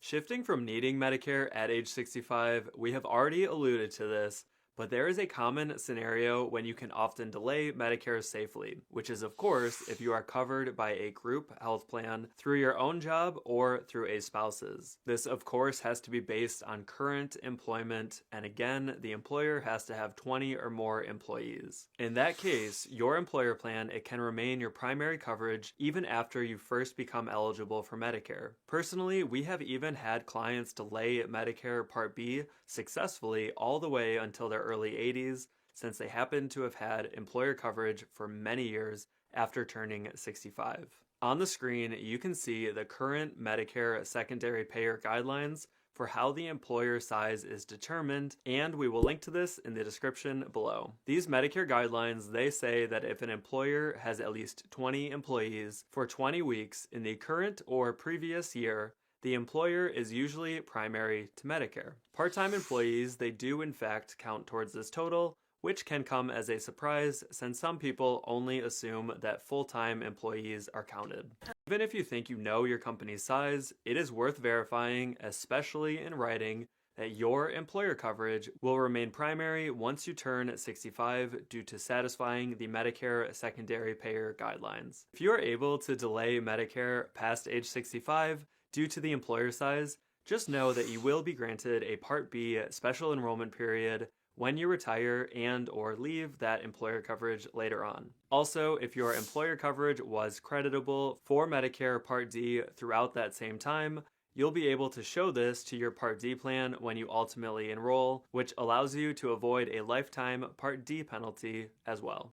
Shifting from needing Medicare at age 65, we have already alluded to this, but there is a common scenario when you can often delay Medicare safely, which is, of course, if you are covered by a group health plan through your own job or through a spouse's. This, of course, has to be based on current employment, and again, the employer has to have 20 or more employees. In that case, your employer plan, it can remain your primary coverage even after you first become eligible for Medicare. Personally, we have even had clients delay Medicare Part B successfully all the way until their early 80s, since they happen to have had employer coverage for many years after turning 65. On the screen, you can see the current Medicare secondary payer guidelines for how the employer size is determined, and we will link to this in the description below. These Medicare guidelines, they say that if an employer has at least 20 employees for 20 weeks in the current or previous year, the employer is usually primary to Medicare. Part-time employees, they do in fact count towards this total, which can come as a surprise since some people only assume that full-time employees are counted. Even if you think you know your company's size, it is worth verifying, especially in writing, that your employer coverage will remain primary once you turn 65 due to satisfying the Medicare secondary payer guidelines. If you are able to delay Medicare past age 65 due to the employer size, just know that you will be granted a Part B special enrollment period when you retire and or leave that employer coverage later on. Also, if your employer coverage was creditable for Medicare Part D throughout that same time, you'll be able to show this to your Part D plan when you ultimately enroll, which allows you to avoid a lifetime Part D penalty as well.